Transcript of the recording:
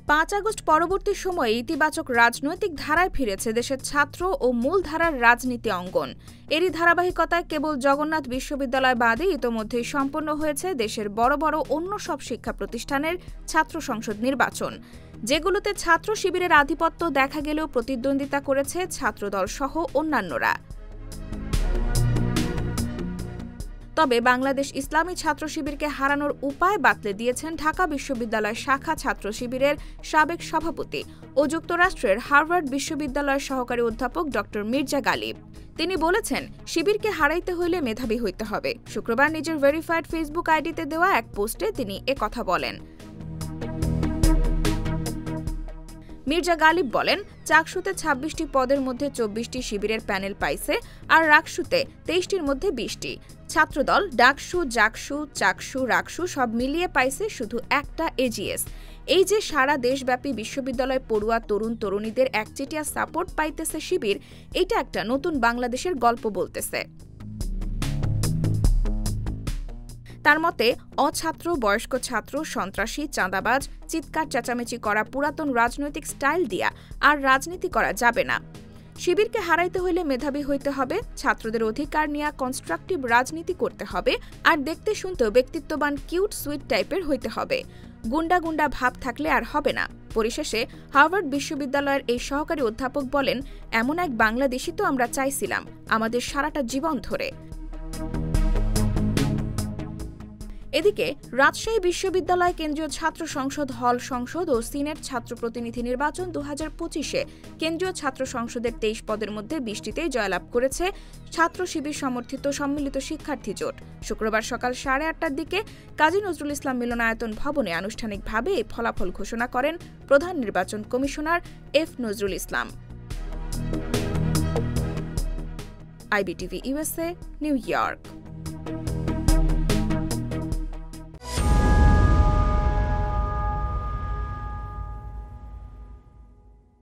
5 August পরবর্তী সময়ে ইতিবাচক রাজনৈতিক ধারায় ফিরেছে দেশের ছাত্র ও মূলধারার রাজনীতি অঙ্গন। এরই ধারাবাহিকতায় কেবল জগন্নাথ বিশ্ববিদ্যালয় বাদে ইতোমধ্যেই সম্পন্ন হয়েছে দেশের বড় বড় অন্য সব শিক্ষা প্রতিষ্ঠানের ছাত্র সংসদ নির্বাচন, যেগুলোতে ছাত্র শিবিরের আধিপত্য দেখা গেলেও প্রতিদ্বন্দ্বিতা করেছে ছাত্রদল সহ অন্যান্যরা। তবে বাংলাদেশ ইসলামী ছাত্র শিবিরকে হারানোর উপায় বাতলে দিয়েছেন ঢাকা বিশ্ববিদ্যালয় শাখা ছাত্র শিবিরের সাবেক সভাপতি ও যুক্তরাষ্ট্রের হার্ভার্ড বিশ্ববিদ্যালয়ের সহকারী অধ্যাপক ড. মির্জা গালিব। তিনি বলেছেন, শিবিরকে হারাইতে হইলে মেধাবী হইতে হবে। শুক্রবার নিজের ভেরিফাইড ফেসবুক আইডিতে দেওয়া এক পোস্টে তিনি একথা বলেন। মির্জা গালিব বলেন, চাকসুতে 26টি পদের মধ্যে 24টি শিবিরের প্যানেল পাইছে, আর রাকসুতে 23টির মধ্যে 20টি। ছাত্রদল ডাকসু, জাকসু, চাকসু, রাকসু সব মিলিয়ে পাইছে শুধু একটা এজিএস। এই যে সারা দেশব্যাপী বিশ্ববিদ্যালয় পড়ুয়া তরুণ তরুণীদের একচেটিয়া সাপোর্ট পাইতেছে শিবির, এটা একটা নতুন বাংলাদেশের গল্প বলতেছে। তার মতে, অছাত্র, বয়স্ক ছাত্র, সন্ত্রাসী, চাঁদাবাজ, চিৎকার চেঁচামেচি করা পুরাতন রাজনৈতিক স্টাইল দিয়া আর রাজনীতি করা যাবে না। শিবিরকে হারাইতে হইলে মেধাবী হইতে হবে, ছাত্রদের অধিকার নিয়ে কনস্ট্রাকটিভ রাজনীতি করতে হবে, আর দেখতে শুনতেও ব্যক্তিত্ববান কিউট সুইট টাইপের হইতে হবে। গুন্ডা গুন্ডা ভাব থাকলে আর হবে না। পরিশেষে হার্ভার্ড বিশ্ববিদ্যালয়ের এই সহকারী অধ্যাপক বলেন, এমন এক বাংলাদেশি তো আমরা চাইছিলাম আমাদের সারাটা জীবন ধরে। এদিকে রাজশাহী বিশ্ববিদ্যালয় কেন্দ্রীয় ছাত্র সংসদ, হল সংসদ ও সিনেট ছাত্র প্রতিনিধি নির্বাচন 2025-এ কেন্দ্রীয় ছাত্র সংসদের 23 পদের মধ্যে 20টিতেই জয়লাভ করেছে ছাত্র শিবির সমর্থিত সম্মিলিত শিক্ষার্থী জোট। শুক্রবার সকাল 8:30টার দিকে কাজী নজরুল ইসলাম মিলনায়তন ভবনে আনুষ্ঠানিকভাবে এই ফলাফল ঘোষণা করেন প্রধান নির্বাচন commissioner F Nazrul Islam. IBTV USA, new York.